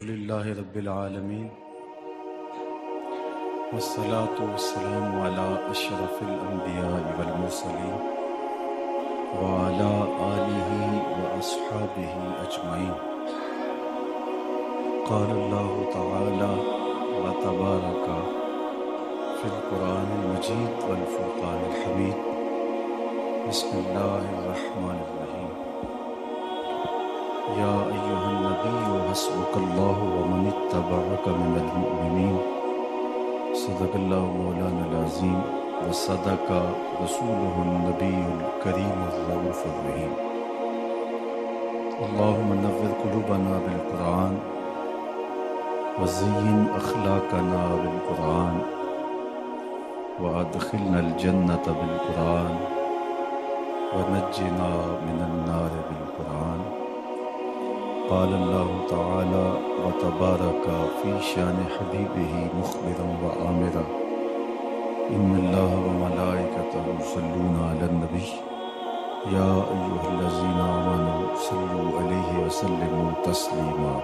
للہ رب العالمین والصلاة والسلام علی اشرف الانبیاء والمرسلین وعلی آلہ واصحابہ اجمعین۔ قال اللہ تعالی وتبارک فی القرآن المجید والفرقان الحمید۔ بسم اللہ الرحمن الرحیم۔ یا ایہا النبی حسبک اللہ ومن اتبعک من المؤمنین۔ صدق اللہ مولانا العظیم وصدق رسولہ النبی الکریم الرؤوف الرحیم۔ اللہم نور قلوبنا بالقرآن وزین اخلاقنا بالقرآن وادخلنا الجنة بالقرآن ونجنا من النار بالقرآن۔ قال اللہ تعالی وتبارک فی شان حبیبہ مخبرا وآمرا ان اللہ وملائکتہ یصلون علی النبی یا ایہا الذین آمنوا صلوا علیہ وسلموا تسلیما۔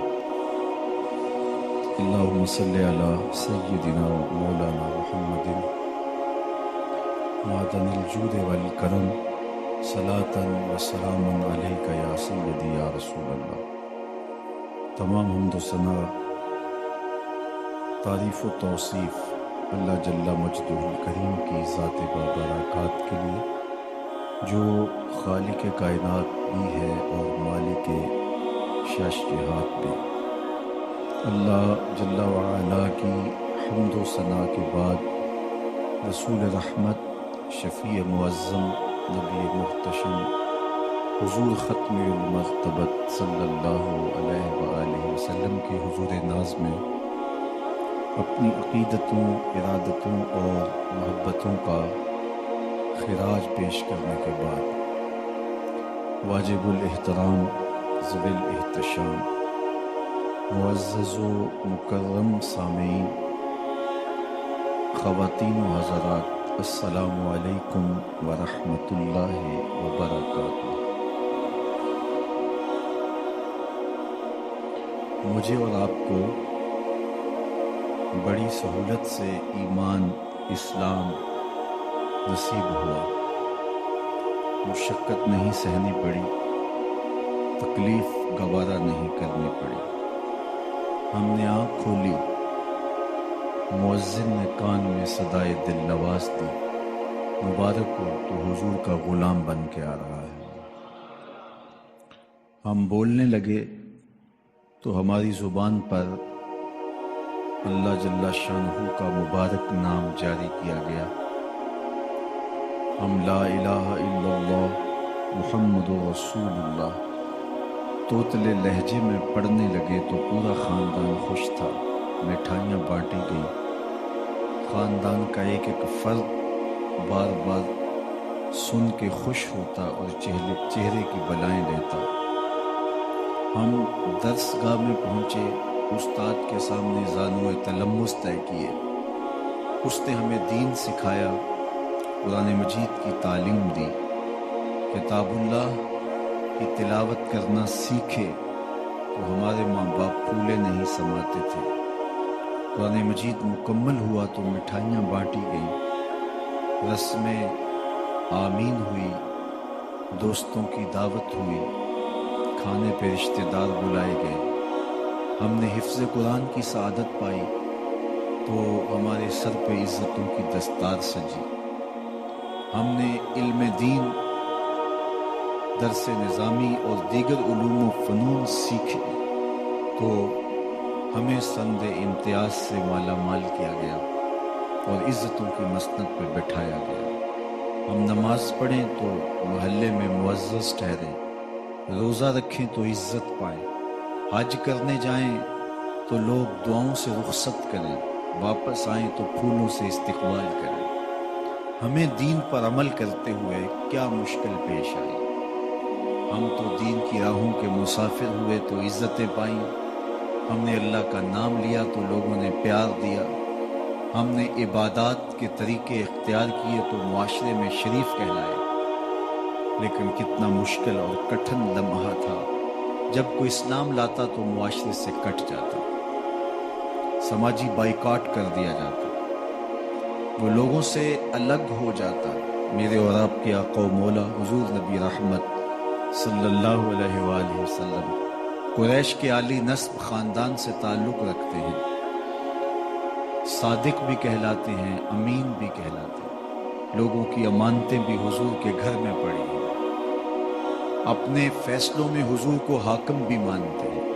اللہم صل علی سیدنا مولانا محمد معدن الجود والکرم صلاۃ وسلام علیک یا سیدی یا رسول اللہ۔ تمام حمد و ثنا، تعریف و توصیف اللہ جل مجدہ الکریم کی ذات بابرکات کے لیے، جو خالق کائنات بھی ہے اور مالک شش جہات بھی۔ اللہ جل وعلا کی حمد و ثنا کے بعد رسول رحمت، شفیع معظم، نبی محتشم، حضور ختم المرتبت صلی اللہ علیہ وآلہ وسلم کے حضور ناز میں اپنی عقیدتوں، ارادتوں اور محبتوں کا خراج پیش کرنے کے بعد واجب الاحترام، ذوی الاحتشام، معزز و مکرم سامعین، خواتین و حضرات، السلام علیکم ورحمۃ اللہ وبرکاتہ۔ مجھے اور آپ کو بڑی سہولت سے ایمان اسلام نصیب ہوا، مشقت نہیں سہنی پڑی، تکلیف گوارا نہیں کرنی پڑی۔ ہم نے آنکھ کھولی، مؤذن نے کان میں صدائے دل نواز دی، مبارک ہو تو حضور کا غلام بن کے آ رہا ہے۔ ہم بولنے لگے تو ہماری زبان پر اللہ جل شانہ کا مبارک نام جاری کیا گیا۔ ہم لا الہ الا اللہ محمد رسول اللہ توتلے لہجے میں پڑھنے لگے تو پورا خاندان خوش تھا، مٹھائیاں بانٹی گئیں۔ خاندان کا ایک ایک فرد بار بار سن کے خوش ہوتا اور چہرے کی بلائیں لیتا۔ ہم درس گاہ میں پہنچے، استاد کے سامنے زانو تلمس طے کیے۔ اس نے ہمیں دین سکھایا، قرآن مجید کی تعلیم دی۔ کتاب اللہ کی تلاوت کرنا سیکھے تو ہمارے ماں باپ پھولے نہیں سماتے تھے۔ قرآن مجید مکمل ہوا تو مٹھائیاں بانٹی گئیں، رسمیں آمین ہوئی، دوستوں کی دعوت ہوئی، کھانے پہ رشتہ دار بلائے گئے۔ ہم نے حفظ قرآن کی سعادت پائی تو ہمارے سر پہ عزتوں کی دستار سجی۔ ہم نے علم دین، درس نظامی اور دیگر علوم و فنون سیکھے تو ہمیں سند امتیاز سے مالا مال کیا گیا اور عزتوں کی مسند پہ بٹھایا گیا۔ ہم نماز پڑھیں تو محلے میں معزز ٹھہریں، روزہ رکھیں تو عزت پائیں، حج کرنے جائیں تو لوگ دعاؤں سے رخصت کریں، واپس آئیں تو پھولوں سے استقبال کریں۔ ہمیں دین پر عمل کرتے ہوئے کیا مشکل پیش آئی؟ ہم تو دین کی راہوں کے مسافر ہوئے تو عزتیں پائیں، ہم نے اللہ کا نام لیا تو لوگوں نے پیار دیا، ہم نے عبادات کے طریقے اختیار کیے تو معاشرے میں شریف کہلائے۔ لیکن کتنا مشکل اور کٹھن لمحہ تھا جب کوئی اسلام لاتا تو معاشرے سے کٹ جاتا۔ سماجی بائیکاٹ کر دیا جاتا، وہ لوگوں سے الگ ہو جاتا۔ میرے اور آپ کے آقا و مولا حضور نبی رحمت صلی اللہ علیہ وآلہ وسلم قریش کے عالی نسب خاندان سے تعلق رکھتے ہیں، صادق بھی کہلاتے ہیں، امین بھی کہلاتے ہیں، لوگوں کی امانتیں بھی حضور کے گھر میں پڑی ہیں، اپنے فیصلوں میں حضور کو حاکم بھی مانتے ہیں۔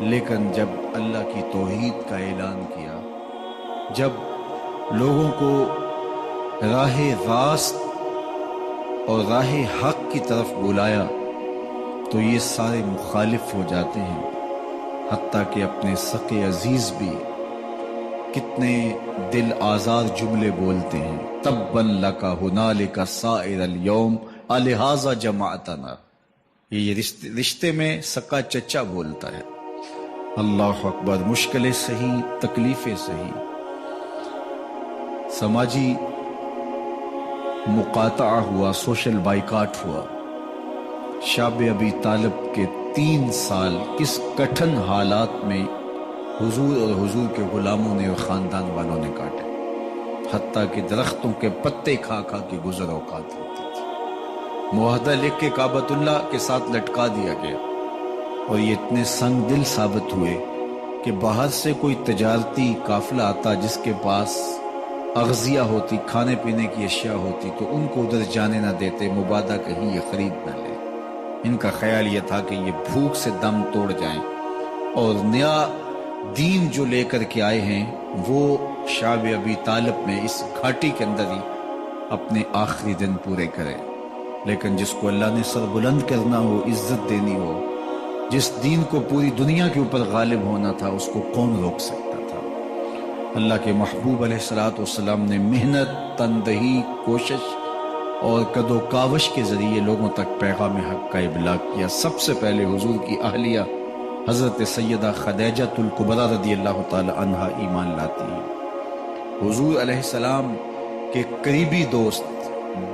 لیکن جب اللہ کی توحید کا اعلان کیا، جب لوگوں کو راہ راست اور راہ حق کی طرف بلایا تو یہ سارے مخالف ہو جاتے ہیں، حتیٰ کہ اپنے سقے عزیز بھی کتنے دل آزار جملے بولتے ہیں، تبًّا لک ہنالک سائر الیوم الہٰذا جمعتنا۔ یہ رشتے میں سکا چچا بولتا ہے۔ اللہ اکبر، مشکلیں صحیح، تکلیفیں صحیح، سماجی مقاطعہ ہوا، سوشل بائیکاٹ ہوا۔ شاب ابی طالب کے 3 سال کس کٹھن حالات میں حضور اور حضور کے غلاموں نے اور خاندان والوں نے کاٹے، حتیٰ کہ درختوں کے پتے کھا کھا کے گزر اوقات ہوتی تھی۔ معاہدہ لکھ کے کعبۃ اللہ کے ساتھ لٹکا دیا گیا، اور یہ اتنے سنگ دل ثابت ہوئے کہ باہر سے کوئی تجارتی قافلہ آتا جس کے پاس اغذیہ ہوتی، کھانے پینے کی اشیاء ہوتی، تو ان کو ادھر جانے نہ دیتے، مبادہ کہیں یہ خرید نہ لے۔ ان کا خیال یہ تھا کہ یہ بھوک سے دم توڑ جائیں، اور نیا دین جو لے کر کے آئے ہیں وہ شاب ابی طالب میں اس گھاٹی کے اندر ہی اپنے آخری دن پورے کرے۔ لیکن جس کو اللہ نے سر بلند کرنا ہو، عزت دینی ہو، جس دین کو پوری دنیا کے اوپر غالب ہونا تھا، اس کو کون روک سکتا تھا؟ اللہ کے محبوب علیہ الصلوۃ والسلام نے محنت، تندہی، کوشش اور کد و کاوش کے ذریعے لوگوں تک پیغام حق کا ابلاغ کیا۔ سب سے پہلے حضور کی اہلیہ حضرت سیدہ خدیجۃ الکبریٰ رضی اللہ تعالی عنہا ایمان لاتی ہیں۔ حضور علیہ السلام کے قریبی دوست،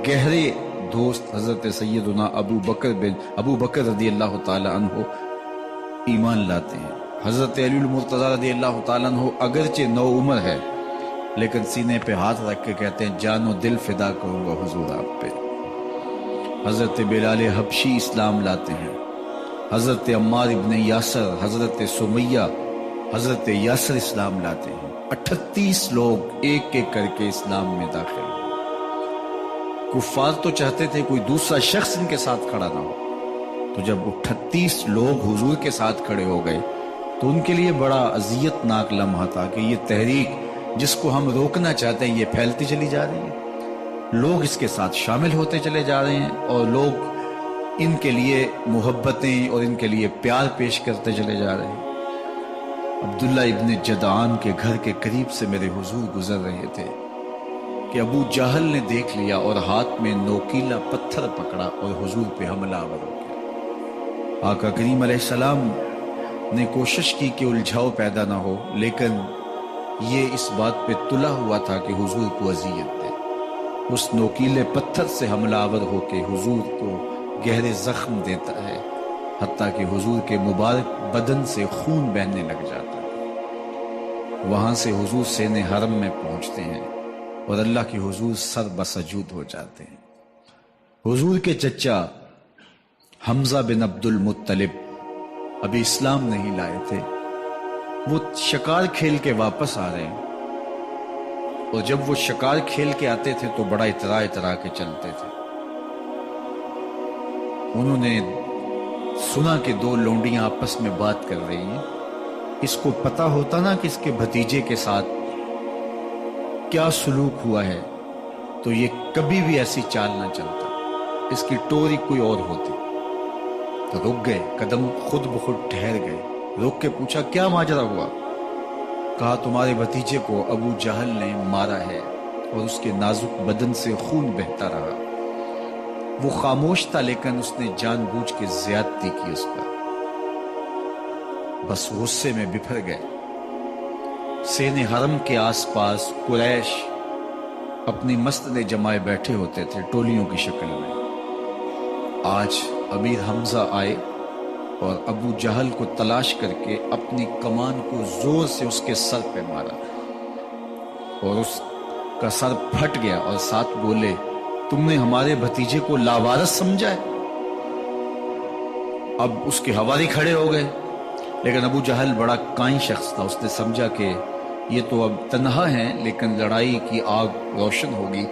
گہرے دوست حضرت سیدنا ابو بکر رضی اللہ تعالی عنہ ایمان لاتے ہیں۔ حضرت علی المرتضیٰ رضی اللہ تعالیٰ عنہ اگرچہ نو عمر ہے، لیکن سینے پہ ہاتھ رکھ کے کہتے ہیں جان و دل فدا کروں گا حضور آپ پہ۔ حضرت بلال حبشی اسلام لاتے ہیں، حضرت عمار ابن یاسر، حضرت سمیہ، حضرت یاسر اسلام لاتے ہیں۔ 38 لوگ ایک ایک کر کے اسلام میں داخل ہوئے۔ کفار تو چاہتے تھے کوئی دوسرا شخص ان کے ساتھ کھڑا نہ ہو، تو جب 38 لوگ حضور کے ساتھ کھڑے ہو گئے تو ان کے لیے بڑا اذیت ناک لمحہ تھا کہ یہ تحریک جس کو ہم روکنا چاہتے ہیں یہ پھیلتی چلی جا رہی ہے، لوگ اس کے ساتھ شامل ہوتے چلے جا رہے ہیں، اور لوگ ان کے لیے محبتیں اور ان کے لیے پیار پیش کرتے چلے جا رہے ہیں۔ عبداللہ ابن جدعان کے گھر کے قریب سے میرے حضور گزر رہے تھے کہ ابو جہل نے دیکھ لیا اور ہاتھ میں نوکیلا پتھر پکڑا اور حضور پہ حملہ آور ہو گیا۔ آقا کریم علیہ السلام نے کوشش کی کہ الجھاؤ پیدا نہ ہو، لیکن یہ اس بات پہ تلا ہوا تھا کہ حضور کو اذیت دے۔ اس نوکیلے پتھر سے حملہ آور ہو کے حضور کو گہرے زخم دیتا ہے، حتیٰ کہ حضور کے مبارک بدن سے خون بہنے لگ جاتا ہے۔ وہاں سے حضور سین حرم میں پہنچتے ہیں اور اللہ کی حضور سر بسجود ہو جاتے ہیں۔ حضور کے چچا حمزہ بن عبد المطلب ابھی اسلام نہیں لائے تھے، وہ شکار کھیل کے واپس آ رہے ہیں، اور جب وہ شکار کھیل کے آتے تھے تو بڑا اترا کے چلتے تھے۔ انہوں نے سنا کہ 2 لونڈیاں آپس میں بات کر رہی ہیں۔ اس کو پتہ ہوتا نا کہ اس کے بھتیجے کے ساتھ کیا سلوک ہوا ہے تو یہ کبھی بھی ایسی چال نہ چلتا، اس کی ٹوری کوئی اور ہوتی۔ تو رک گئے، قدم خود بخود ٹھہر گئے، روک کے پوچھا کیا ماجرا ہوا؟ کہا تمہارے بھتیجے کو ابو جہل نے مارا ہے اور اس کے نازک بدن سے خون بہتا رہا۔ وہ خاموش تھا لیکن اس نے جان بوجھ کے زیادتی کی اس پر۔ بس غصے میں بپھر گئے۔ سین حرم کے آس پاس قریش اپنی مسجد جمائے بیٹھے ہوتے تھے ٹولیوں کی شکل میں۔ آج امیر حمزہ آئے اور ابو جہل کو تلاش کر کے اپنی کمان کو زور سے اس کے سر پہ مارا اور اس کا سر پھٹ گیا، اور ساتھ بولے تم نے ہمارے بھتیجے کو لاوارث سمجھا ہے؟ اب اس کے حواری کھڑے ہو گئے، لیکن ابو جہل بڑا کائن شخص تھا، اس نے سمجھا کہ یہ تو اب تنہا ہیں، لیکن لڑائی کی آگ روشن ہوگی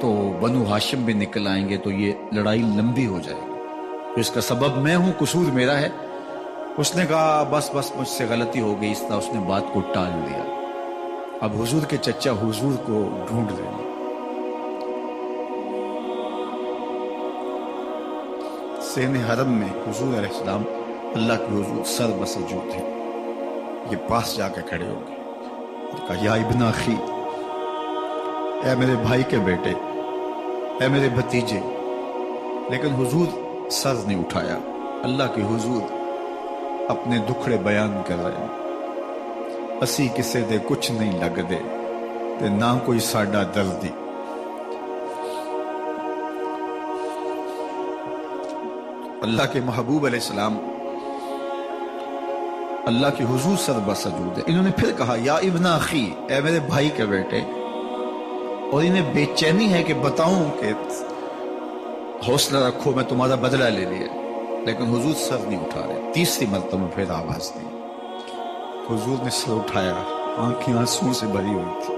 تو بنو ہاشم بھی نکل آئیں گے تو یہ لڑائی لمبی ہو جائے گی، تو اس کا سبب میں ہوں، قصور میرا ہے۔ اس نے کہا بس مجھ سے غلطی ہو گئی، اس طرح اس نے بات کو ٹال دیا۔ اب حضور کے چچا حضور کو ڈھونڈ رہے ہیں۔ سین حرم میں حضور علیہ السلام اللہ کے حضور سر بسجود تھے، یہ پاس جا کے کھڑے ہو گئے اور کہا یا ابن اخی، اے میرے بھائی کے بیٹے، اے میرے بھتیجے، لیکن حضور سر نہیں اٹھایا۔ اللہ کے حضور اپنے دکھڑے بیان کر رہے ہیں، اسی کسے دے کچھ نہیں لگ دے تے نہ کوئی ساڈا دردی۔ اللہ کے محبوب علیہ السلام اللہ کے حضور سر بسجود ہے۔ انہوں نے پھر کہا یا ابن اخی، اے میرے بھائی کے بیٹے، اور انہیں بے چینی ہے کہ بتاؤں کہ حوصلہ رکھو میں تمہارا بدلہ لے لیا، لیکن حضور سر نہیں اٹھا رہے۔ تیسری مرتبہ پھر آواز دی، حضور نے سر اٹھایا، آنکھیں آنسوں سے بھری ہوئی تھی،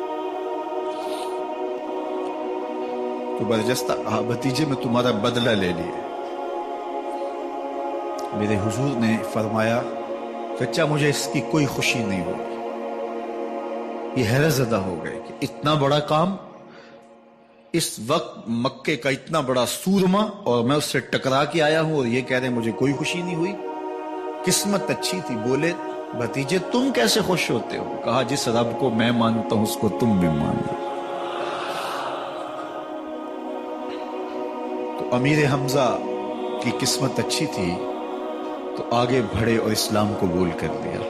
تو برجستہ کہا بھتیجے میں تمہارا بدلہ لے لیا۔ میرے حضور نے فرمایا چچا مجھے اس کی کوئی خوشی نہیں ہوگی۔ یہ حیرت زدہ ہو گئے کہ اتنا بڑا کام، اس وقت مکے کا اتنا بڑا سورما، اور میں اس سے ٹکرا کے آیا ہوں اور یہ کہہ رہے ہیں مجھے کوئی خوشی نہیں ہوئی۔ قسمت اچھی تھی۔ بولے بھتیجے تم کیسے خوش ہوتے ہو؟ کہا جس رب کو میں مانتا ہوں اس کو تم بھی مانو۔ تو امیر حمزہ کی قسمت اچھی تھی تو آگے بڑھے اور اسلام قبول کر لیا۔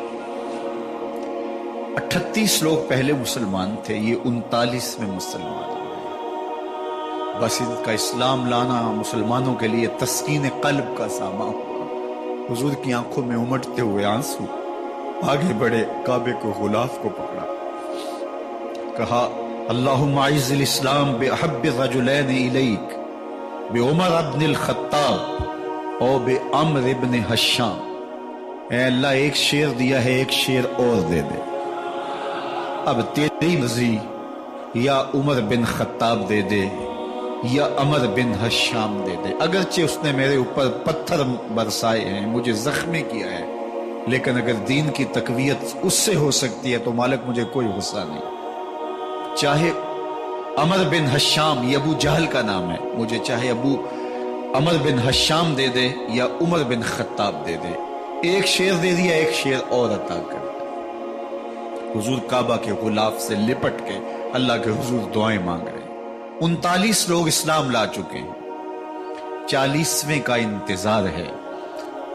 38 لوگ پہلے مسلمان تھے، یہ 39 میں مسلمان ہوئے۔ بس ان کا اسلام لانا مسلمانوں کے لیے تسکین قلب کا سامان ہوا۔ حضور کی آنکھوں میں امٹتے ہوئے آنسو، آگے بڑھے، کعبے کو غلاف کو پکڑا، کہا اللہم اعز الاسلام باحب الرجلین الیک بعمر بن الخطاب اور بے عمر ابن حشام۔ اے اللہ ایک شیر دیا ہے، ایک شیر اور دے دے، اب تیری مرضی، یا عمر بن خطاب دے دے یا عمر بن حشام دے دے۔ اگرچہ اس نے میرے اوپر پتھر برسائے ہیں، مجھے زخمی کیا ہے، لیکن اگر دین کی تقویت اس سے ہو سکتی ہے تو مالک مجھے کوئی غصہ نہیں۔ چاہے عمر بن حشام، یہ ابو جہل کا نام ہے، مجھے چاہے ابو عمر بن حشام دے دے یا عمر بن خطاب دے دے، ایک شیر دے دیا، ایک شیر اور عطا کر دے۔ حضور کعبہ کے غلاف سے لپٹ کے اللہ کے حضور دعائیں مانگ رہے ہیں۔ 39 لوگ اسلام لا چکے ہیں، 40ویں کا انتظار ہے۔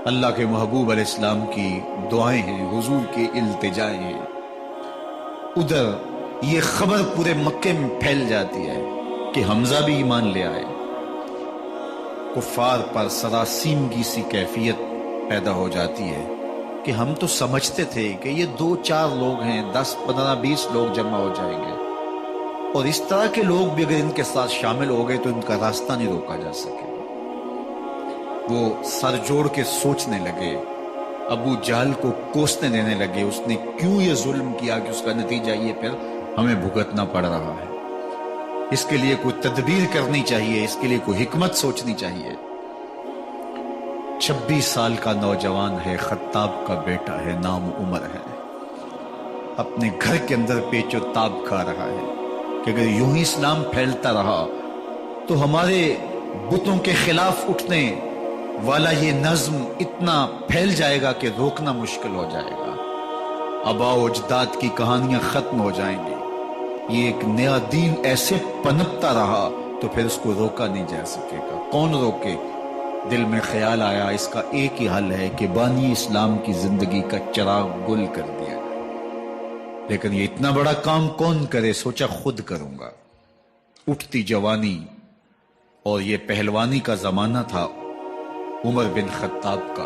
اللہ کے محبوب علیہ السلام کی دعائیں ہیں، حضور کی التجائیں ہیں۔ ادھر یہ خبر پورے مکے میں پھیل جاتی ہے کہ حمزہ بھی ایمان لے آئے۔ کفار پر سراسیمگی سی کیفیت پیدا ہو جاتی ہے کہ ہم تو سمجھتے تھے کہ یہ 2-4 لوگ ہیں، 10-15-20 لوگ جمع ہو جائیں گے، اور اس طرح کے لوگ بھی اگر ان کے ساتھ شامل ہو گئے تو ان کا راستہ نہیں روکا جا سکے۔ وہ سر جوڑ کے سوچنے لگے، ابو جہل کو کوسنے دینے لگے، اس نے کیوں یہ ظلم کیا کہ اس کا نتیجہ یہ پھر ہمیں بھگتنا پڑ رہا ہے۔ اس کے لیے کوئی تدبیر کرنی چاہیے، اس کے لیے کوئی حکمت سوچنی چاہیے۔ 26 سال کا نوجوان ہے، خطاب کا بیٹا ہے، نام عمر ہے، اپنے گھر کے اندر پیچ و تاب کھا رہا ہے کہ اگر یوں ہی اسلام پھیلتا رہا تو ہمارے بتوں کے خلاف اٹھنے والا یہ نظم اتنا پھیل جائے گا کہ روکنا مشکل ہو جائے گا، آباء و اجداد کی کہانیاں ختم ہو جائیں گی۔ یہ ایک نیا دین ایسے پنپتا رہا تو پھر اس کو روکا نہیں جا سکے گا، کون روکے؟ دل میں خیال آیا اس کا ایک ہی حل ہے کہ بانی اسلام کی زندگی کا چراغ گل کر دیا جائے، لیکن یہ اتنا بڑا کام کون کرے؟ سوچا خود کروں گا۔ اٹھتی جوانی اور یہ پہلوانی کا زمانہ تھا عمر بن خطاب کا،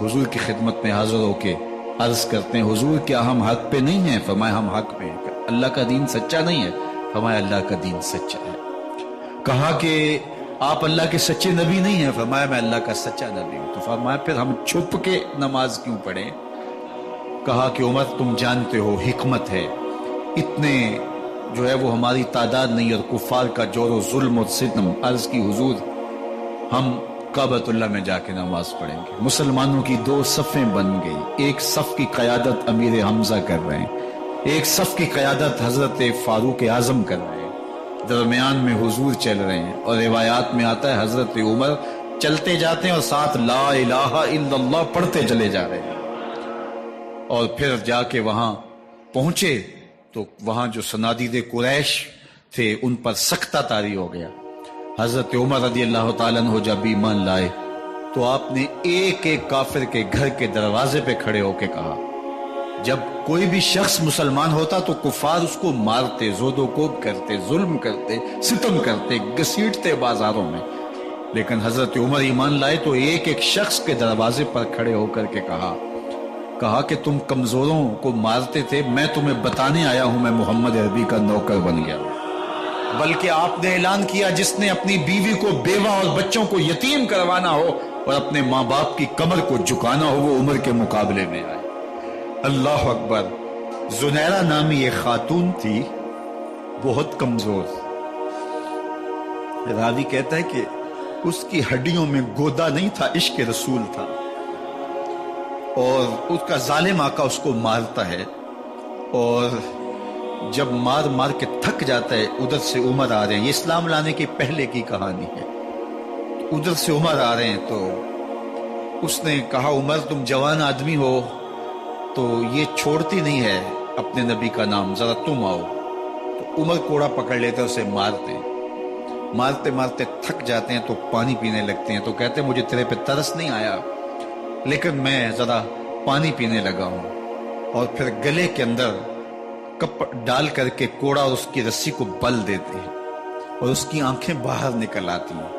حضور کی خدمت میں حاضر ہو کے عرض کرتے ہیں حضور کیا ہم حق پہ نہیں ہیں؟ فرمایا ہم حق پہ ہیں۔ اللہ کا دین سچا نہیں ہے؟ فرمایا اللہ کا دین سچا ہے۔ کہا کہ آپ اللہ کے سچے نبی نہیں ہیں؟ فرمایا میں اللہ کا سچا نبی ہوں۔ تو فرمایا پھر ہم چھپ کے نماز کیوں پڑھیں؟ کہا کہ عمر تم جانتے ہو حکمت ہے، اتنے جو ہے وہ ہماری تعداد نہیں، اور کفار کا جور و ظلم اور ستم۔ عرض کی حضور ہم کعبۃ اللہ میں جا کے نماز پڑھیں گے۔ مسلمانوں کی دو صفیں بن گئی، ایک صف کی قیادت امیر حمزہ کر رہے ہیں، ایک صف کی قیادت حضرت فاروق اعظم کر رہے ہیں، درمیان میں حضور چل رہے ہیں، اور روایات میں آتا ہے حضرت عمر چلتے جاتے ہیں اور ساتھ لا الہ الا اللہ پڑھتے چلے جا رہے ہیں۔ اور پھر جا کے وہاں پہنچے تو وہاں جو صنادید قریش تھے ان پر سکتہ طاری ہو گیا۔ حضرت عمر رضی اللہ تعالیٰ عنہ جب ایمان لائے تو آپ نے ایک ایک کافر کے گھر کے دروازے پہ کھڑے ہو کے کہا، جب کوئی بھی شخص مسلمان ہوتا تو کفار اس کو مارتے، زود و کوب کرتے، ظلم کرتے، ستم کرتے، گھسیٹتے بازاروں میں، لیکن حضرت عمر ایمان لائے تو ایک ایک شخص کے دروازے پر کھڑے ہو کر کے کہا کہ تم کمزوروں کو مارتے تھے، میں تمہیں بتانے آیا ہوں میں محمد عربی کا نوکر بن گیا۔ بلکہ آپ نے اعلان کیا جس نے اپنی بیوی کو بیوہ اور بچوں کو یتیم کروانا ہو اور اپنے ماں باپ کی کمر کو جھکانا ہو وہ عمر کے مقابلے میں آئے۔ اللہ اکبر۔ زنیرہ نامی ایک خاتون تھی، بہت کمزور، راوی کہتا ہے کہ اس کی ہڈیوں میں گودا نہیں تھا، عشق رسول تھا، اور اس کا ظالم آقا اس کو مارتا ہے، اور جب مار مار کے تھک جاتا ہے ادھر سے عمر آ رہے ہیں، یہ اسلام لانے کے پہلے کی کہانی ہے، ادھر سے عمر آ رہے ہیں تو اس نے کہا عمر تم جوان آدمی ہو تو یہ چھوڑتی نہیں ہے اپنے نبی کا نام، ذرا تم آؤ۔ تو عمر کوڑا پکڑ لیتے اسے مارتے مارتے تھک جاتے ہیں تو پانی پینے لگتے ہیں، تو کہتے ہیں مجھے تیرے پہ ترس نہیں آیا لیکن میں ذرا پانی پینے لگا ہوں، اور پھر گلے کے اندر کپ ڈال کر کے کوڑا اور اس کی رسی کو بل دیتے ہیں اور اس کی آنکھیں باہر نکل آتی ہیں،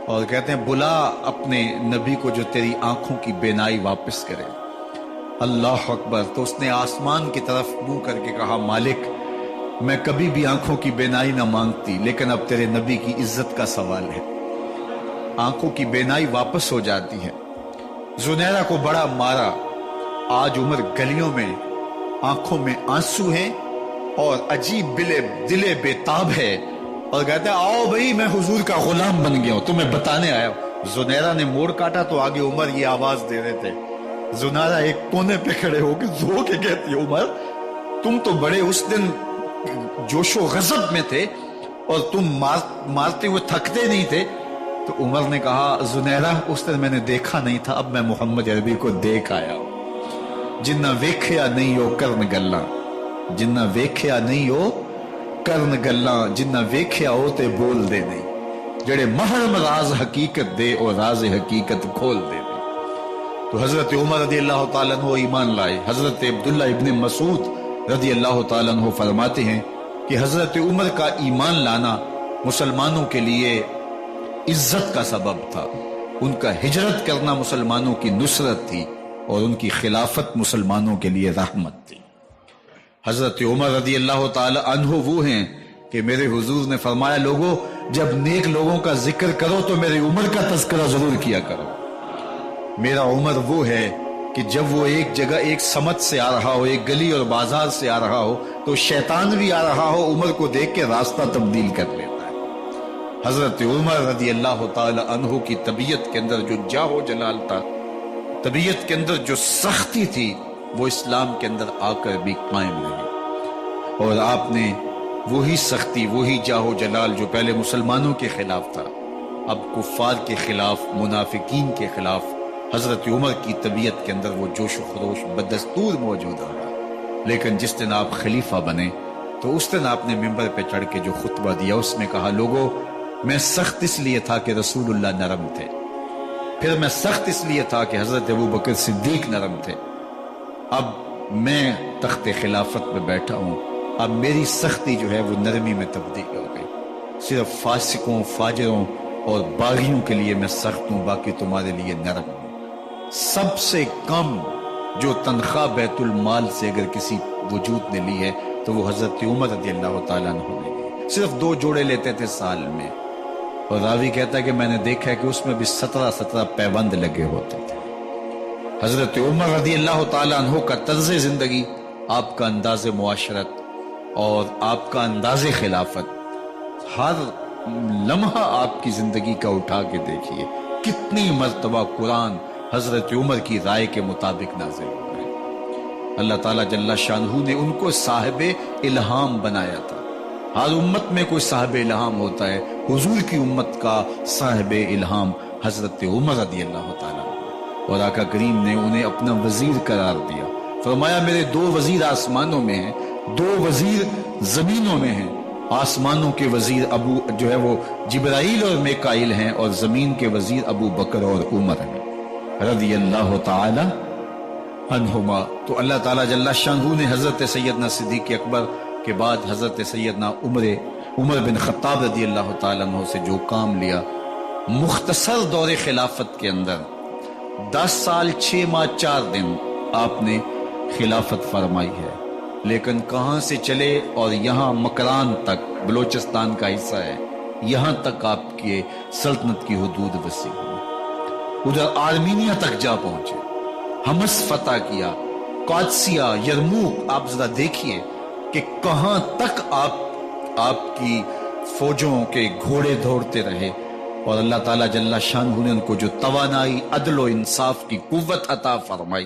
اور کہتے ہیں بلا اپنے نبی کو جو تیری آنکھوں کی بینائی واپس کرے۔ اللہ اکبر۔ تو اس نے آسمان کی طرف منہ کر کے کہا مالک میں کبھی بھی آنکھوں کی بینائی نہ مانگتی، لیکن اب تیرے نبی کی عزت کا سوال ہے۔ آنکھوں کی بینائی واپس ہو جاتی ہے۔ زنیرہ کو بڑا مارا۔ آج عمر گلیوں میں آنکھوں میں آنسو ہیں اور عجیب دلے بےتاب ہے، اور کہتا ہے آؤ بھئی میں حضور کا غلام بن گیا ہوں، تمہیں بتانے آیا ہوں۔ زنیرہ نے موڑ کاٹا تو آگے عمر یہ آواز دے رہے تھے۔ زنیرہ ایک کونے پہ کھڑے ہو کے زو کے کہتی ہے عمر تم تو بڑے اس دن جوش و غضب میں تھے اور تم مارتے ہوئے تھکتے نہیں تھے۔ تو عمر نے کہا زنیرہ اس دن میں نے دیکھا نہیں تھا، اب میں محمد عربی کو دیکھ آیا ہوں۔ جنہ ویکھیا نہیں ہو کرن گلاں، جنہ ویکھیا نہیں ہو کرن گلاں، جنہ ویکھیا ہو تے بول دے نہیں، جڑے محرم راز حقیقت دے اور راز حقیقت کھول دے نہیں۔ تو حضرت عمر رضی اللہ تعالیٰ عنہ ایمان لائے۔ حضرت عبداللہ ابن مسعود رضی اللہ تعالیٰ عنہ فرماتے ہیں کہ حضرت عمر کا ایمان لانا مسلمانوں کے لیے عزت کا سبب تھا، ان کا ہجرت کرنا مسلمانوں کی نصرت تھی، اور ان کی خلافت مسلمانوں کے لیے رحمت تھی۔ حضرت عمر رضی اللہ تعالی عنہ وہ ہیں کہ میرے حضور نے فرمایا لوگوں جب نیک لوگوں کا ذکر کرو تو میرے عمر کا تذکرہ ضرور کیا کرو۔ میرا عمر وہ ہے کہ جب وہ ایک جگہ ایک سمت سے آ رہا ہو، ایک گلی اور بازار سے آ رہا ہو تو شیطان بھی آ رہا ہو، عمر کو دیکھ کے راستہ تبدیل کر لیتا ہے۔ حضرت عمر رضی اللہ تعالی عنہ کی طبیعت کے اندر جو جاہ و جلال تھا، طبیعت کے اندر جو سختی تھی، وہ اسلام کے اندر آ کر بھی قائم رہی، اور آپ نے وہی سختی، وہی جاہ و جلال جو پہلے مسلمانوں کے خلاف تھا، اب کفار کے خلاف، منافقین کے خلاف حضرت عمر کی طبیعت کے اندر وہ جوش و خروش بدستور موجود رہا۔ لیکن جس دن آپ خلیفہ بنے تو اس دن آپ نے ممبر پہ چڑھ کے جو خطبہ دیا اس میں کہا لوگوں میں سخت اس لیے تھا کہ رسول اللہ نرم تھے، پھر میں سخت اس لیے تھا کہ حضرت ابوبکر صدیق نرم تھے، اب میں تخت خلافت میں بیٹھا ہوں، اب میری سختی جو ہے وہ نرمی میں تبدیل ہو گئی، صرف فاسقوں، فاجروں اور باغیوں کے لیے میں سخت ہوں، باقی تمہارے لیے نرم ہوں۔ سب سے کم جو تنخواہ بیت المال سے اگر کسی وجود نے لی ہے تو وہ حضرت عمر رضی اللہ تعالیٰ عنہ نے لی. صرف 2 جوڑے لیتے تھے سال میں، اور راوی کہتا ہے کہ میں نے دیکھا ہے کہ اس میں بھی 17 پیوند لگے ہوتے تھے. حضرت عمر رضی اللہ تعالیٰ عنہ کا طرز زندگی، آپ کا انداز معاشرت اور آپ کا انداز خلافت، ہر لمحہ آپ کی زندگی کا اٹھا کے دیکھیے کتنی مرتبہ قرآن حضرت عمر کی رائے کے مطابق نازل ہوا ہے. اللہ تعالیٰ جل شانہ نے ان کو صاحب الہام بنایا تھا. ہر امت میں کوئی صاحب الہام ہوتا ہے، حضور کی امت کا صاحب الہام حضرت عمر رضی اللہ تعالیٰ عنہ، اور آقا کریم نے انہیں اپنا وزیر قرار دیا. فرمایا میرے 2 وزیر آسمانوں میں ہیں، 2 وزیر زمینوں میں ہیں. آسمانوں کے وزیر ابو جو ہے وہ جبرائیل اور میکائیل ہیں، اور زمین کے وزیر ابو بکر اور عمر ہیں رضی اللہ تعالی عنہما. تو اللہ تعالیٰ جل شانہ نے حضرت سیدنا صدیق اکبر کے بعد حضرت سیدنا عمر بن خطاب رضی اللہ تعالیٰ عنہ سے جو کام لیا، مختصر دور خلافت کے اندر 10 سال 6 ماہ 4 دن آپ نے خلافت فرمائی ہے. لیکن کہاں سے چلے اور یہاں مکران تک، بلوچستان کا حصہ ہے، یہاں تک آپ کی سلطنت کی حدود وسیع ہوئی. ادھر آرمینیا تک جا پہنچے، حمص فتح کیا، قادسیہ، یرموک. آپ ذرا دیکھیے کہ کہاں تک آپ کی فوجوں کے گھوڑے دوڑتے رہے، اور اللہ تعالیٰ جل شانہ نے ان کو جو توانائی، عدل و انصاف کی قوت عطا فرمائی.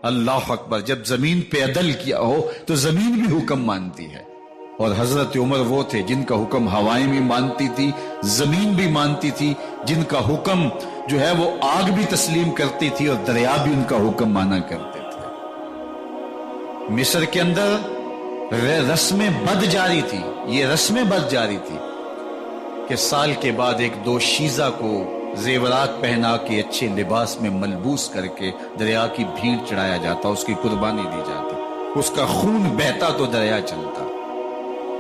اللہ اکبر. جب زمین پہ عدل کیا ہو تو زمین بھی حکم مانتی ہے، اور حضرت عمر وہ تھے جن کا حکم ہوائیں بھی مانتی تھی، زمین بھی مانتی تھی، جن کا حکم جو ہے وہ آگ بھی تسلیم کرتی تھی، اور دریا بھی ان کا حکم مانا کرتے تھے. مصر کے اندر رسم بد جاری تھی. یہ رسم بد جاری تھی کہ سال کے بعد 1-2 شیزہ کو زیورات پہنا کے اچھے لباس میں ملبوس کر کے دریا کی بھیڑ چڑھایا جاتا، اس کی قربانی دی جاتی، اس کا خون بہتا تو دریا چلتا.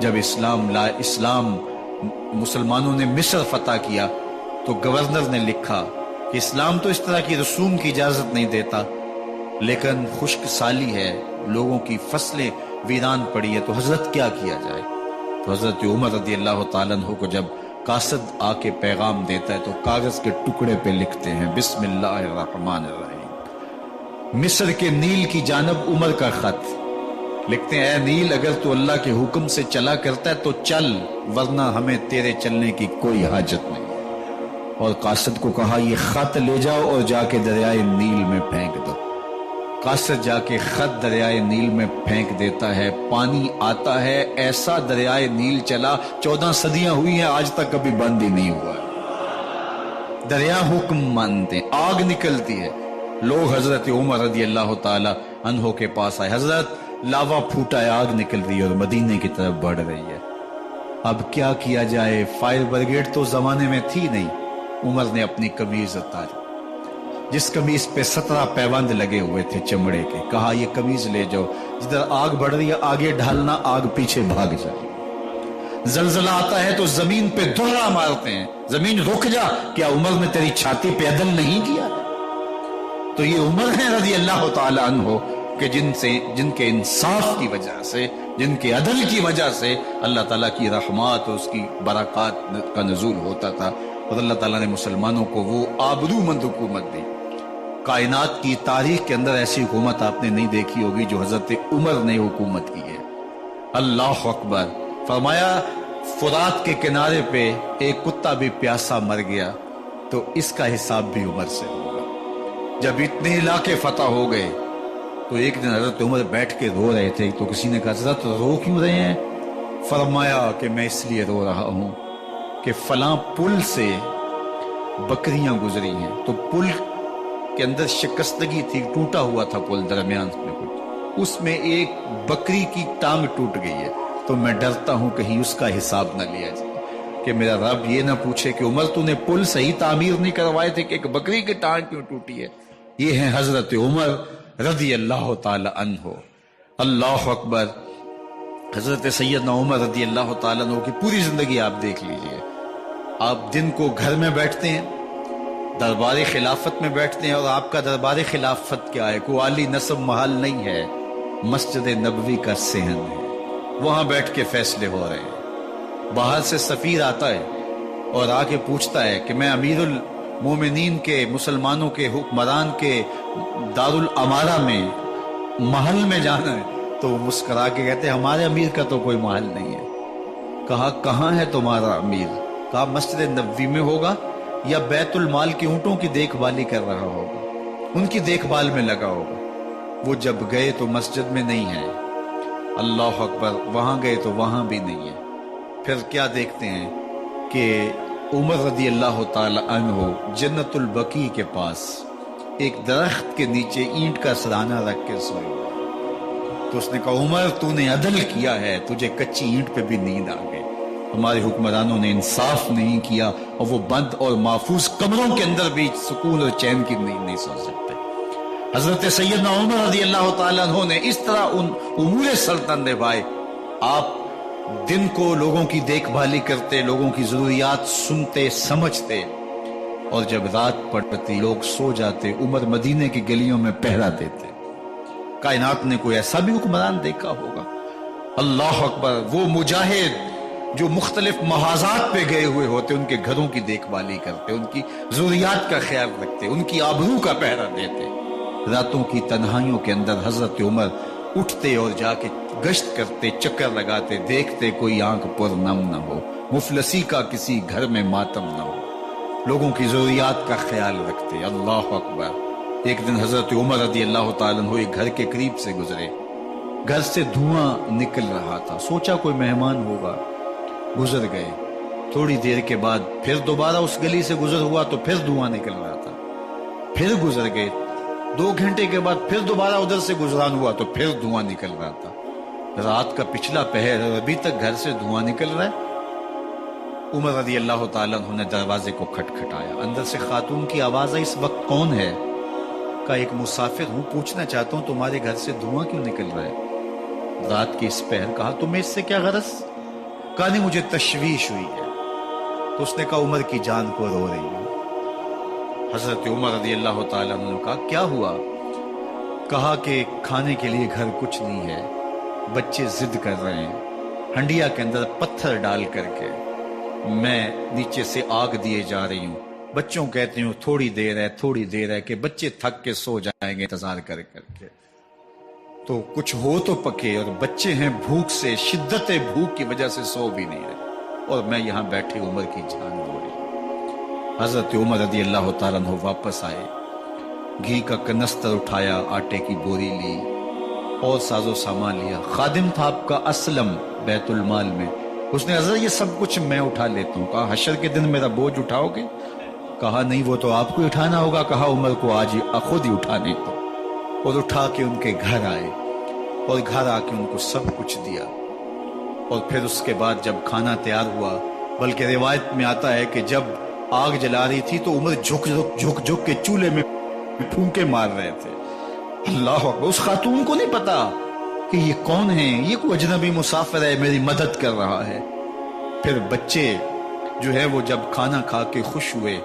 جب اسلام مسلمانوں نے مصر فتح کیا تو گورنر نے لکھا کہ اسلام تو اس طرح کی رسوم کی اجازت نہیں دیتا، لیکن خشک سالی ہے، لوگوں کی فصلیں ویران پڑی ہے، تو حضرت کیا کیا جائے. تو حضرت عمر رضی اللہ تعالیٰ عنہ کو جب قاصد آ کے پیغام دیتا ہے تو کاغذ کے ٹکڑے پہ لکھتے ہیں بسم اللہ الرحمن الرحیم. مصر کے نیل کی جانب عمر کا خط لکھتے ہیں، اے نیل اگر تو اللہ کے حکم سے چلا کرتا ہے تو چل، ورنہ ہمیں تیرے چلنے کی کوئی حاجت نہیں. اور قاصد کو کہا یہ خط لے جاؤ اور جا کے دریائے نیل میں پھینک دو. قاصد جا کے خط دریائے نیل میں پھینک دیتا ہے، پانی آتا ہے، ایسا دریائے نیل چلا 14 صدیاں ہوئی ہیں آج تک کبھی بند ہی نہیں ہوا. دریا حکم مانتے، آگ نکلتی ہے. لوگ حضرت عمر رضی اللہ تعالی عنہ کے پاس آئے، حضرت لاوا پھوٹا ہے، آگ نکل رہی ہے اور مدینے کی طرف بڑھ رہی ہے، اب کیا کیا جائے؟ فائر بریگیڈ تو زمانے میں تھی نہیں. عمر نے اپنی قمیض اتاری، جس قمیض پہ 17 پیوند لگے ہوئے تھے چمڑے کے، کہا یہ قمیض لے جاؤ، جدھر آگ بڑھ رہی ہے آگے ڈھالنا، آگ پیچھے بھاگ جائے. زلزلہ آتا ہے تو زمین پہ دوہرا مارتے ہیں، زمین رک جا، کیا عمر نے تیری چھاتی پہ عدل نہیں کیا؟ تو یہ عمر ہے رضی اللہ تعالی عنہ کہ جن کے انصاف کی وجہ سے، جن کے عدل کی وجہ سے اللہ تعالیٰ کی رحمات اور اس کی برکات کا نزول ہوتا تھا، اور اللہ تعالیٰ نے مسلمانوں کو وہ آبرو مند حکومت دی. کائنات کی تاریخ کے اندر ایسی حکومت آپ نے نہیں دیکھی ہوگی جو حضرت عمر نے حکومت کی ہے. اللہ اکبر. فرمایا فرات کے کنارے پہ ایک کتا بھی پیاسا مر گیا تو اس کا حساب بھی عمر سے ہوگا. جب اتنے علاقے فتح ہو گئے تو ایک دن حضرت عمر بیٹھ کے رو رہے تھے، تو کسی نے کہا حضرت رو کیوں رہے ہیں؟ فرمایا کہ میں اس لیے رو رہا ہوں کہ فلاں پل سے بکریاں گزری ہیں، تو پل کے اندر شکستگی تھی، ٹوٹا ہوا تھا پل درمیان میں کچھ، اس میں ایک بکری کی ٹانگ ٹوٹ گئی ہے، تو میں ڈرتا ہوں کہیں اس کا حساب نہ لیا جائے، کہ میرا رب یہ نہ پوچھے کہ عمر تو نے پل صحیح تعمیر نہیں کروائے تھے کہ ایک بکری کی ٹانگ کیوں ٹوٹی ہے. یہ ہیں حضرت عمر رضی اللہ تعالی عنہ. اللہ اکبر. حضرت سیدنا عمر رضی اللہ تعالیٰ عنہ کی پوری زندگی آپ دیکھ لیجئے. آپ دن کو گھر میں بیٹھتے ہیں، دربار خلافت میں بیٹھتے ہیں، اور آپ کا دربار خلافت کیا ہے؟ کوئی عالی نصب محل نہیں ہے، مسجد نبوی کا صحن ہے، وہاں بیٹھ کے فیصلے ہو رہے ہیں۔ باہر سے سفیر آتا ہے اور آ کے پوچھتا ہے کہ میں امیر المومنین کے، مسلمانوں کے حکمران کے دارالامارہ میں محل میں جانا ہے، تو وہ مسکرا کے کہتے ہیں ہمارے امیر کا تو کوئی محل نہیں ہے۔ کہا کہاں ہے تمہارا امیر؟ کہا مسجد نبوی میں ہوگا یا بیت المال کے اونٹوں کی دیکھ بھالی کر رہا ہوگا، ان کی دیکھ بھال میں لگا ہوگا۔ وہ جب گئے تو مسجد میں نہیں ہے، اللہ اکبر، وہاں گئے تو وہاں بھی نہیں ہے۔ پھر کیا دیکھتے ہیں کہ عمر رضی اللہ تعالی عنہ جنت البقیع کے پاس ایک درخت کے نیچے اینٹ کا سرانہ رکھ کے سوئے۔ تو اس نے کہا عمر تو نے عدل کیا ہے، تجھے کچی اینٹ پہ بھی نیند آ گئی۔ ہمارے حکمرانوں نے انصاف نہیں کیا، اور وہ بند اور محفوظ کمروں کے اندر بھی سکون اور چین کی نیند نہیں سو سکتے۔ حضرت سیدنا عمر رضی اللہ تعالیٰ عنہ نے اس طرح ان امور سلطنت نبھائے۔ آپ دن کو لوگوں کی دیکھ بھالی کرتے، لوگوں کی ضروریات سنتے سمجھتے، اور جب رات پڑتی لوگ سو جاتے، عمر مدینے کی گلیوں میں پہرا دیتے۔ کائنات نے کوئی ایسا بھی حکمران دیکھا ہوگا؟ اللہ اکبر، وہ مجاہد جو مختلف محاذات پہ گئے ہوئے ہوتے، ان کے گھروں کی دیکھ بھالی کرتے، ان کی ضروریات کا خیال رکھتے، ان کی آبرو کا پہرا دیتے۔ راتوں کی تنہائیوں کے اندر حضرت عمر اٹھتے اور جا کے گشت کرتے، چکر لگاتے، دیکھتے کوئی آنکھ پر نم نہ ہو، مفلسی کا کسی گھر میں ماتم نہ ہو، لوگوں کی ضروریات کا خیال رکھتے۔ اللہ اکبر۔ ایک دن حضرت عمر رضی اللہ تعالیٰ عنہ ایک گھر کے قریب سے گزرے، گھر سے دھواں نکل رہا تھا، سوچا کوئی مہمان ہوگا، گزر گئے۔ تھوڑی دیر کے بعد پھر دوبارہ اس گلی سے گزر ہوا تو پھر دھواں نکل رہا تھا، پھر گزر گئے۔ 2 گھنٹے کے بعد پھر دوبارہ ادھر سے گزران ہوا تو پھر دھواں نکل رہا تھا۔ رات کا پچھلا پہر اور ابھی تک گھر سے دھواں نکل رہا ہے۔ عمر رضی اللہ تعالیٰ عنہ نے دروازے کو کھٹکھٹایا، اندر سے خاتون کی آواز آئی، اس وقت کون ہے؟ کہا ایک مسافر ہوں، پوچھنا چاہتا ہوں تمہارے گھر سے دھواں کیوں نکل رہا ہے رات کی اس پہر؟ کہا تمہیں اس سے کیا غرض؟ کہا نہیں مجھے تشویش ہوئی ہے۔ تو اس نے کہا عمر کی جان کو رو رہی ہوں۔ حضرت عمر رضی اللہ تعالیٰ عنہ نے کہا کیا ہوا؟ کہا کہ کھانے کے لیے گھر کچھ نہیں ہے، بچے ضد کر رہے ہیں، ہنڈیا کے اندر پتھر ڈال کر کے میں نیچے سے آگ دیے جا رہی ہوں، بچوں کہتی ہوں تھوڑی دیر ہے کہ بچے تھک کے سو جائیں گے انتظار کر کے، تو کچھ ہو تو پکے، اور بچے ہیں بھوک سے، شدت بھوک کی وجہ سے سو بھی نہیں رہے، اور میں یہاں بیٹھے عمر کی جان ہو رہی۔ حضرت عمر رضی اللہ تعالیٰ عنہ واپس آئے، گھی کا کنستر اٹھایا، آٹے کی بوری لی اور ساز و سامان لیا۔ خادم تھا آپ کا اسلم بیت المال میں، اس نے حضرت یہ سب کچھ میں اٹھا لیتا ہوں۔ کہا حشر کے دن میرا بوجھ اٹھاؤ گے؟ کہا نہیں وہ تو آپ کو اٹھانا ہوگا۔ کہا عمر کو آج خود ہی اٹھانے دو، اور اٹھا کے ان کے گھر آئے، اور گھر آ کے ان کو سب کچھ دیا۔ اور پھر اس کے بعد جب کھانا تیار ہوا، بلکہ روایت میں آتا ہے کہ جب آگ جلا رہی تھی تو عمر جھک کے چولہے میں پھونکے مار رہے تھے۔ اللہ اکبر، اس خاتون کو نہیں پتا کہ یہ کون ہے، یہ کوئی اجنبی مسافر ہے، میری مدد کر رہا ہے۔ پھر بچے جو ہے وہ جب کھانا کھا کے خوش ہوئے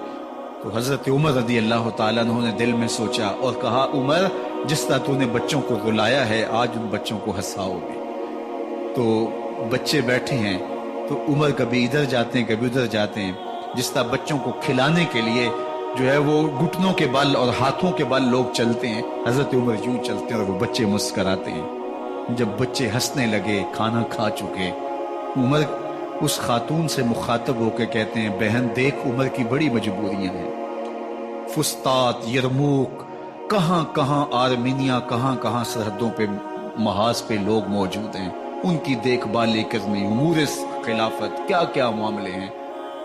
تو حضرت عمر رضی اللہ تعالیٰ عنہ نے دل میں سوچا اور کہا عمر جس طرح تو نے بچوں کو رلایا ہے آج ان بچوں کو ہنساؤ گے۔ تو بچے بیٹھے ہیں تو عمر کبھی ادھر جاتے ہیں کبھی ادھر جاتے ہیں، جس طرح بچوں کو کھلانے کے لیے جو ہے وہ گھٹنوں کے بل اور ہاتھوں کے بل لوگ چلتے ہیں، حضرت عمر یوں چلتے ہیں اور وہ بچے مسکراتے ہیں۔ جب بچے ہنسنے لگے، کھانا کھا چکے، عمر اس خاتون سے مخاطب ہو کے کہتے ہیں بہن دیکھ عمر کی بڑی مجبوریاں ہیں، فسطاط، یرموک، کہاں کہاں آرمینیا، کہاں کہاں سرحدوں پہ محاذ پہ لوگ موجود ہیں، ان کی دیکھ بھال کرنی، امور خلافت، کیا کیا معاملے ہیں،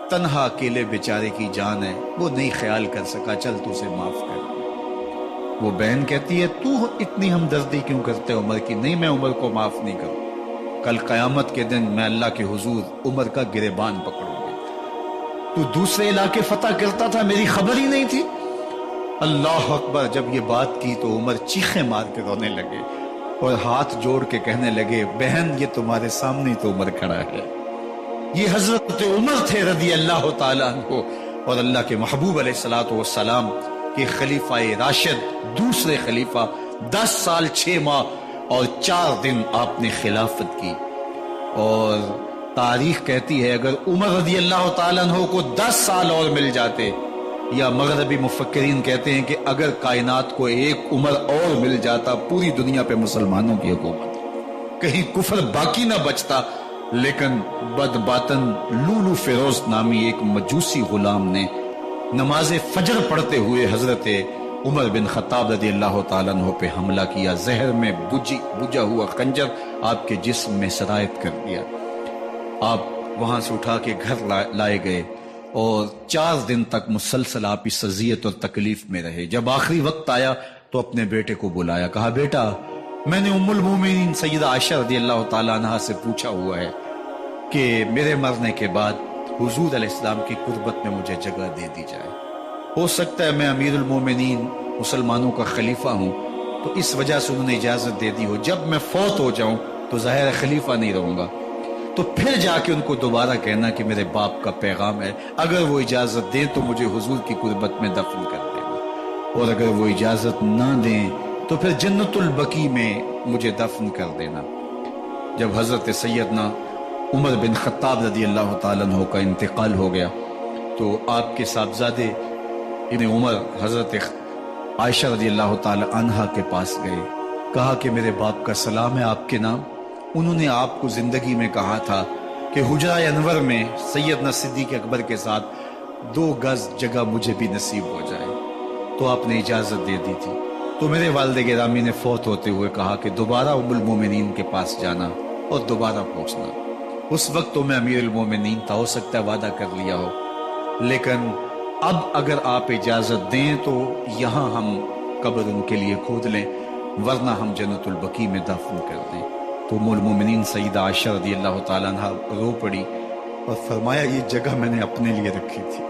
تنہا اکیلے بیچارے کی جان ہے، وہ نہیں خیال کر سکا، چل تو اسے معاف کر۔ وہ بہن کہتی ہے تو اتنی ہمدردی کیوں کرتے عمر کی؟ نہیں میں عمر کو معاف نہیں کروں، کل قیامت کے دن میں اللہ کے حضور عمر کا گریبان پکڑوں گی۔ تو دوسرے علاقے فتح کرتا تھا، میری خبر ہی نہیں تھی۔ اللہ اکبر، جب یہ بات کی تو عمر چیخیں مار کے رونے لگے اور ہاتھ جوڑ کے کہنے لگے بہن یہ تمہارے سامنے تو عمر کھڑا ہے، یہ حضرت عمر تھے رضی اللہ تعالیٰ عنہ، اور اللہ کے محبوب علیہ الصلوۃ والسلام کے خلیفہ راشد دوسرے خلیفہ 10 سال 6 ماہ اور 4 دن آپ نے خلافت کی. اور تاریخ کہتی ہے اگر عمر رضی اللہ تعالیٰ عنہ کو 10 سال اور مل جاتے، یا مغربی مفکرین کہتے ہیں کہ اگر کائنات کو ایک عمر اور مل جاتا، پوری دنیا پہ مسلمانوں کی حکومت، کہیں کفر باقی نہ بچتا. لیکن بد باطن لولو فیروز نامی ایک مجوسی غلام نے نماز فجر پڑھتے ہوئے حضرت عمر بن خطاب رضی اللہ تعالیٰ عنہ پہ حملہ کیا. زہر میں بجھا ہوا خنجر آپ کے جسم میں سرایت کر دیا. آپ وہاں سے اٹھا کے گھر لائے گئے اور 4 دن تک مسلسل آپ اس اذیت اور تکلیف میں رہے. جب آخری وقت آیا تو اپنے بیٹے کو بلایا، کہا بیٹا میں نے ام المومنین سیدہ عائشہ رضی اللہ تعالیٰ عنہ سے پوچھا ہوا ہے کہ میرے مرنے کے بعد حضور علیہ السلام کی قربت میں مجھے جگہ دے دی جائے. ہو سکتا ہے میں امیر المومنین مسلمانوں کا خلیفہ ہوں تو اس وجہ سے انہوں نے اجازت دے دی ہو، جب میں فوت ہو جاؤں تو ظاہر خلیفہ نہیں رہوں گا، تو پھر جا کے ان کو دوبارہ کہنا کہ میرے باپ کا پیغام ہے، اگر وہ اجازت دیں تو مجھے حضور کی قربت میں دفن کر دینا، اور اگر وہ اجازت نہ دیں تو پھر جنت البقیع میں مجھے دفن کر دینا. جب حضرت سیدنا عمر بن خطاب رضی اللہ تعالیٰ عنہ کا انتقال ہو گیا تو آپ کے صاحبزادے ابن عمر حضرت عائشہ رضی اللہ تعالیٰ عنہ کے پاس گئے، کہا کہ میرے باپ کا سلام ہے آپ کے نام. انہوں نے آپ کو زندگی میں کہا تھا کہ حجرہ انور میں سیدنا صدیق اکبر کے ساتھ 2 گز جگہ مجھے بھی نصیب ہو جائے، تو آپ نے اجازت دے دی تھی. تو میرے والد گرامی نے فوت ہوتے ہوئے کہا کہ دوبارہ ام المومنین کے پاس جانا اور دوبارہ پوچھنا. اس وقت تو میں امیر المومنین تھا، ہو سکتا ہے وعدہ کر لیا ہو، لیکن اب اگر آپ اجازت دیں تو یہاں ہم قبر ان کے لیے کھود لیں، ورنہ ہم جنت البقیع میں دفن کر دیں. تو ام المومنین سیدہ عائشہ رضی اللہ تعالیٰ عنہ رو پڑی اور فرمایا یہ جگہ میں نے اپنے لیے رکھی تھی،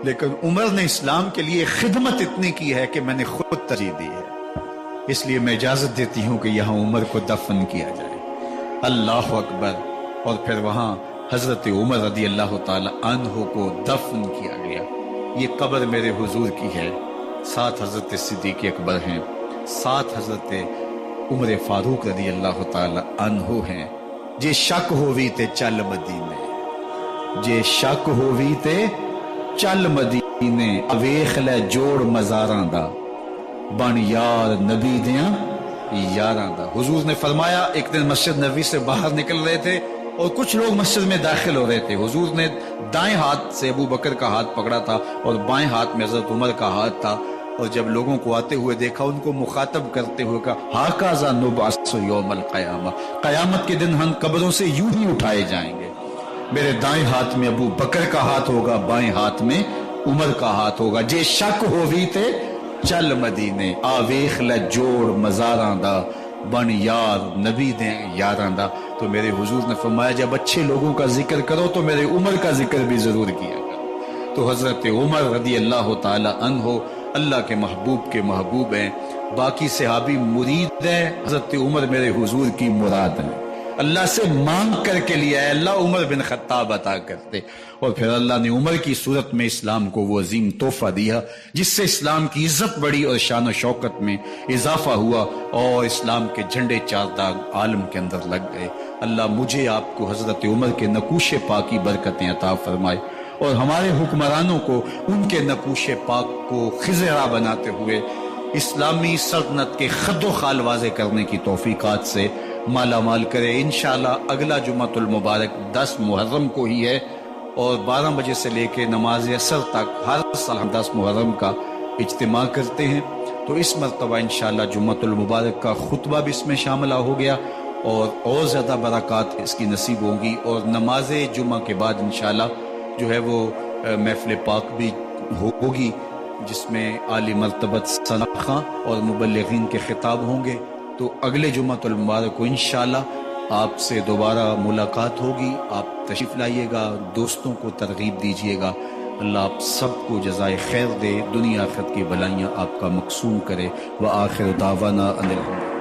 لیکن عمر نے اسلام کے لیے خدمت اتنی کی ہے کہ میں نے خود ترجیح دی ہے، اس لیے میں اجازت دیتی ہوں کہ یہاں عمر کو دفن کیا جائے. اللہ اکبر. اور پھر وہاں حضرت عمر رضی اللہ تعالی عنہ کو دفن کیا گیا. یہ قبر میرے حضور کی ہے، ساتھ حضرت صدیق اکبر ہیں، ساتھ حضرت عمر فاروق رضی اللہ تعالی عنہ ہیں. جے شک ہووی تے چل مدینے، جے شک ہووی تے چل مدینے، ویخ لے جوڑ مزاراں دا، بن یار نبی دیاں یاراں دا. حضور نے فرمایا ایک دن مسجد نبوی سے باہر نکل رہے تھے اور کچھ لوگ مسجد میں داخل ہو رہے تھے. حضور نے دائیں ہاتھ سے ابو بکر کا ہاتھ پکڑا تھا اور بائیں ہاتھ میں حضرت عمر کا ہاتھ تھا، اور جب لوگوں کو آتے ہوئے دیکھا ان کو مخاطب کرتے ہوئے کہا ہاکذا نبعث یوم القیامہ، قیامت کے دن ہم قبروں سے یوں ہی اٹھائے جائیں گے. میرے دائیں ہاتھ میں ابو بکر کا ہاتھ ہوگا، بائیں ہاتھ میں عمر کا ہاتھ ہوگا. جے شک ہووی تے چل مدینے، آویخ لے جوڑ مزاراں دا، بن یار نبی دیں یاراں دا. تو میرے حضور نے فرمایا جب اچھے لوگوں کا ذکر کرو تو میرے عمر کا ذکر بھی ضرور کیا کرو. تو حضرت عمر رضی اللہ تعالی عنہ اللہ کے محبوب ہیں، باقی صحابی مرید ہیں، حضرت عمر میرے حضور کی مراد ہیں. اللہ سے مانگ کر کے لیا ہے، اللہ عمر بن خطاب عطا کرتے، اور پھر اللہ نے عمر کی صورت میں اسلام کو وہ عظیم تحفہ دیا جس سے اسلام کی عزت بڑھی اور شان و شوکت میں اضافہ ہوا، اور اسلام کے جھنڈے 4 داغ عالم کے اندر لگ گئے. اللہ مجھے آپ کو حضرت عمر کے نقوش پاک کی برکتیں عطا فرمائے، اور ہمارے حکمرانوں کو ان کے نقوش پاک کو خزرہ بناتے ہوئے اسلامی سلطنت کے خد و خال واضح کرنے کی توفیقات سے مالا مال کرے. انشاءاللہ اگلا جمعۃ المبارک 10 محرم کو ہی ہے، اور 12 بجے سے لے کے نماز عصر تک ہر سال ہم 10 محرم کا اجتماع کرتے ہیں. تو اس مرتبہ انشاءاللہ جمعۃ المبارک کا خطبہ بھی اس میں شامل ہو گیا، اور زیادہ برکات اس کی نصیب ہوں گی. اور نماز جمعہ کے بعد انشاءاللہ جو ہے وہ محفل پاک بھی ہوگی جس میں عالی مرتبت ثناء اور مبلغین کے خطاب ہوں گے. تو اگلے جمعۃ المبارک کو انشاءاللہ آپ سے دوبارہ ملاقات ہوگی. آپ تشریف لائیے گا، دوستوں کو ترغیب دیجیے گا. اللہ آپ سب کو جزائے خیر دے، دنیا آخرت کی بھلائیاں آپ کا مقسوم کرے. وآخر دعوانا ان الحمد